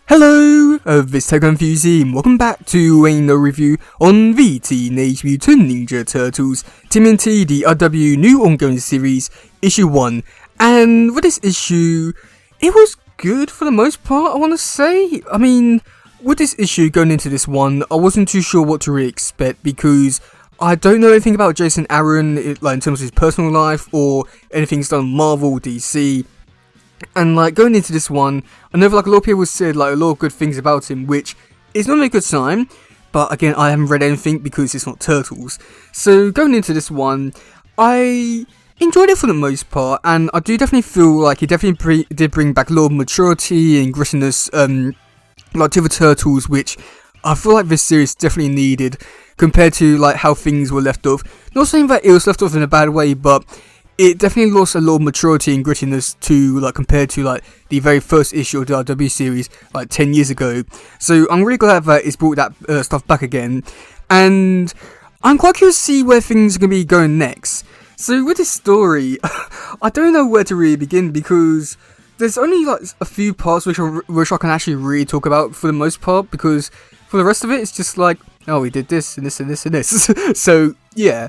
Hello, this is Confusey, and welcome back to another review on the Teenage Mutant Ninja Turtles TMNT the RW new ongoing series, issue 1. And with this issue, it was good for the most part, I want to say. I mean, with this issue going into this one, I wasn't too sure what to really expect because I don't know anything about Jason Aaron, in terms of his personal life or anything he's done Marvel, DC. And going into this one, I know a lot of people said a lot of good things about him, which is not a good sign. But again, I haven't read anything because it's not Turtles. So going into this one, I enjoyed it for the most part, and I do definitely feel like it definitely did bring back a lot of maturity and grittiness, to the Turtles, which I feel like this series definitely needed compared to how things were left off. Not saying that it was left off in a bad way, but it definitely lost a lot of maturity and grittiness to compared to the very first issue of the RW series 10 years ago. So I'm really glad that it's brought that stuff back again, and I'm quite curious to see where things are going to be going next. So with this story, I don't know where to really begin because there's only a few parts which I can actually really talk about for the most part, because for the rest of it it's just oh, we did this and this and this and this. So yeah,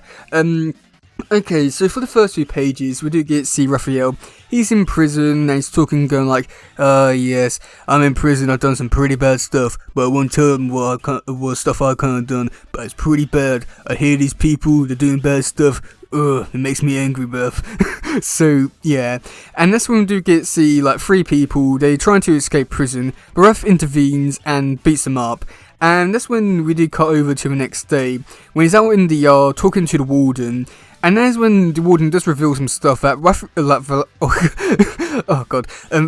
okay, so for the first few pages, we do get to see Raphael. He's in prison and he's talking, going yes, I'm in prison, I've done some pretty bad stuff, but I won't tell them what stuff I kind of done, but it's pretty bad. I hear these people, they're doing bad stuff, it makes me angry, bruv. So, yeah, and that's when we do get to see, three people, they're trying to escape prison, but Raph intervenes and beats them up. And that's when we do cut over to the next day, when he's out in the yard talking to the warden. And that's when the warden does reveal some stuff that Raph, that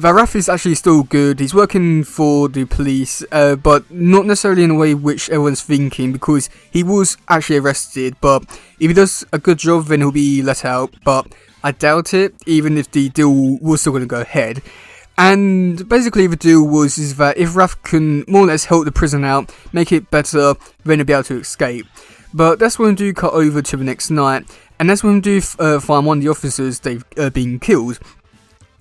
Raph is actually still good. He's working for the police, but not necessarily in a way which everyone's thinking, because he was actually arrested. But if he does a good job, then he'll be let out. But I doubt it, even if the deal was still going to go ahead. And basically the deal is that if Raph can more or less help the prison out, make it better, then he'll be able to escape. But that's when we do cut over to the next night, and that's when we do find one of the officers they've been killed.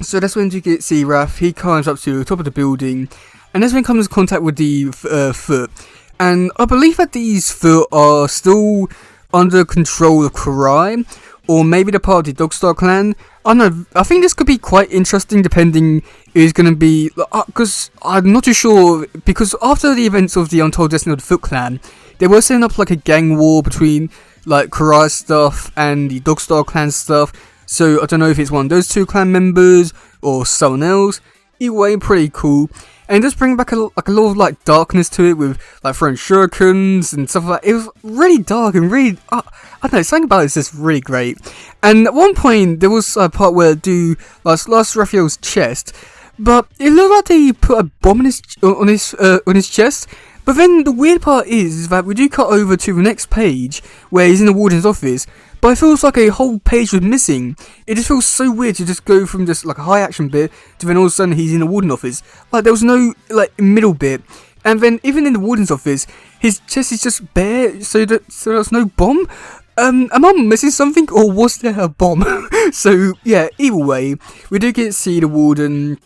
So that's when we do get to see Raph. He climbs up to the top of the building, and that's when he comes in contact with the Foot. And I believe that these Foot are still under control of Karai, or maybe the part of the Dogstar clan. I don't know, I think this could be quite interesting depending if it's going to be, because I'm not too sure, because after the events of the Untold Destiny of the Foot clan, they were setting up a gang war between Karai's stuff and the Dogstar clan stuff. So I don't know if it's one of those two clan members or someone else. Either way, pretty cool. And it does bring back a lot of darkness to it, with throwing shurikens and stuff like that. It was really dark and really, I don't know, something about it is just really great. And at one point there was a part where they lost Raphael's chest, but it looked like they put a bomb on his chest. But then the weird part is that we do cut over to the next page where he's in the warden's office, but it feels like a whole page was missing. It just feels so weird to just go from just a high action bit to then all of a sudden he's in the warden's office. There was no middle bit, and then even in the warden's office, his chest is just bare, so there's no bomb. Am I missing something, or was there a bomb? So yeah, either way, we do get to see the warden.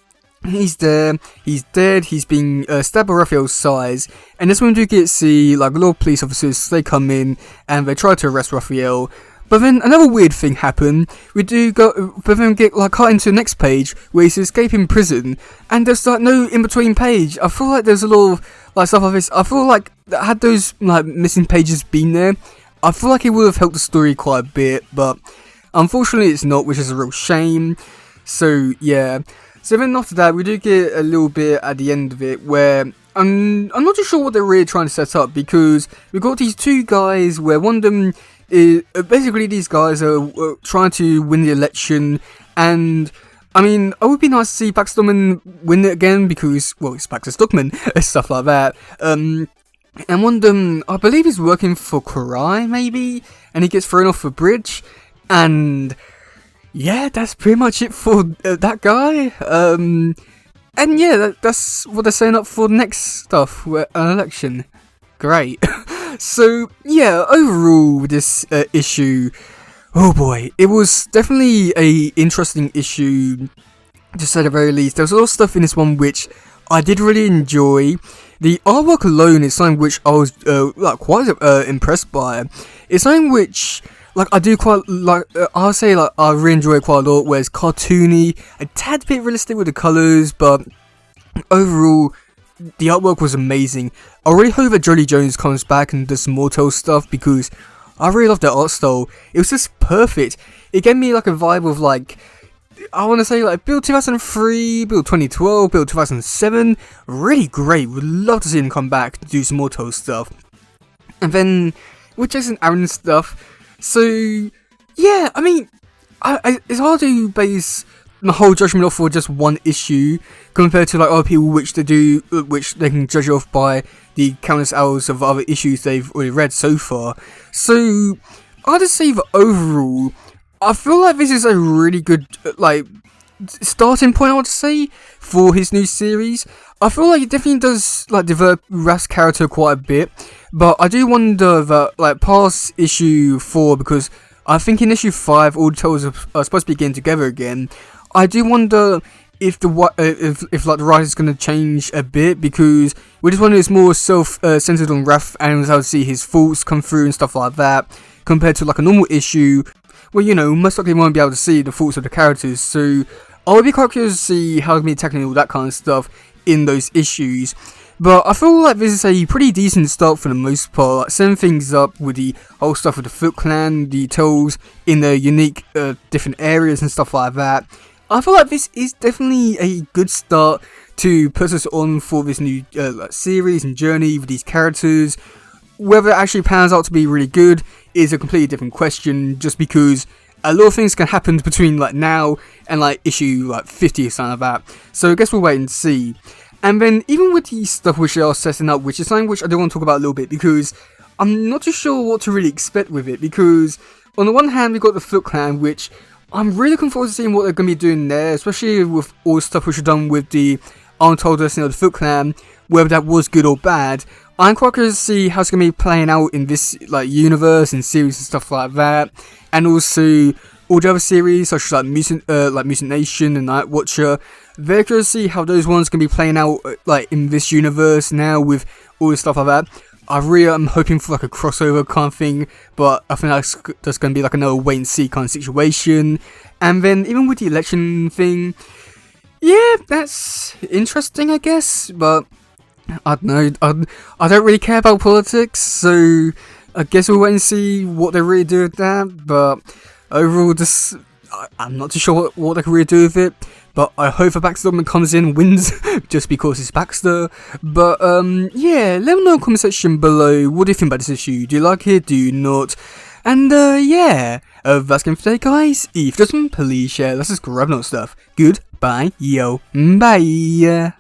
He's there, he's dead, he's being stabbed by Raphael's size, and that's when we do get to see a lot of police officers. They come in and they try to arrest Raphael, but then another weird thing happened. We do go, but then get cut into the next page where he's escaping prison, and there's no in between page. I feel like there's a lot of stuff like this. I feel like had those missing pages been there, I feel like it would have helped the story quite a bit, but unfortunately it's not, which is a real shame. So yeah. So then after that, we do get a little bit at the end of it where I'm not too sure what they're really trying to set up, because we've got these two guys where one of them is basically, these guys are trying to win the election, and I mean, it would be nice to see Baxter Stockman win it again because, well, it's Baxter Stockman and stuff like that. And one of them, I believe, is working for Karai maybe, and he gets thrown off a bridge, and yeah, that's pretty much it for that guy. And yeah, that's what they're saying up for the next stuff, an election. Great. So yeah, overall with this issue, oh boy, it was definitely a interesting issue, to say the very least. There was a lot of stuff in this one which I did really enjoy. The artwork alone is something which I was like quite impressed by. It's something which like I do quite like. I'll say like I really enjoy it quite a lot. Where it's cartoony, a tad bit realistic with the colours, but overall the artwork was amazing. I really hope that Jolly Jones comes back and does some more Tales stuff because I really love their art style. It was just perfect. It gave me like a vibe of like, I want to say like Build 2003, Build 2012, Build 2007. Really great. Would love to see them come back to do some more Tales stuff. And then with Jason Aaron stuff. So yeah, I mean, it's hard to base the whole judgment off for just one issue compared to like other people which they can judge off by the countless hours of other issues they've already read so far. So I'll just say that overall I feel like this is a really good like starting point, I would say, for his new series. I feel like it definitely does like develop Raph's character quite a bit, but I do wonder that like past issue 4, because I think in issue 5 all the Tales are supposed to be getting together again. I do wonder if if like the writer's gonna change a bit, because we just wonder it's more centered on Raph and how to see his thoughts come through and stuff like that, compared to like a normal issue where, you know, most likely won't be able to see the thoughts of the characters. So I would be quite curious to see how they're tackling all that kind of stuff in those issues. But I feel like this is a pretty decent start for the most part, like setting things up with the whole stuff with the Foot Clan, the Tales in their unique different areas and stuff like that. I feel like this is definitely a good start to put us on for this new series and journey with these characters. Whether it actually pans out to be really good is a completely different question, just because a lot of things can happen between like now and like issue like 50 or something like that. So I guess we'll wait and see. And then even with the stuff which they are setting up, which is something which I do want to talk about a little bit, because I'm not too sure what to really expect with it. Because on the one hand, we've got the Foot Clan, which I'm really looking forward to seeing what they're going to be doing there, especially with all the stuff which are done with the Untold Destiny of the Foot Clan, whether that was good or bad. I'm quite curious to see how it's going to be playing out in this like universe and series and stuff like that, and also all the other series such as like Mutant Nation and Night Watcher. Very curious to see how those ones can be playing out like in this universe now with all the stuff like that. I really am hoping for like a crossover kind of thing, but I think that's going to be like another wait and see kind of situation. And then even with the election thing, yeah, that's interesting, I guess, but I don't know, I don't really care about politics, so I guess we'll wait and see what they really do with that. But overall, I'm not too sure what they can really do with it. But I hope the Baxter Dortmund comes in and wins just because it's Baxter. But yeah, let me know in the comment section below. What do you think about this issue? Do you like it? Do you not? And yeah, that's game for today, guys. If you doesn't, please share. Let's just grab no stuff. Goodbye, yo, bye.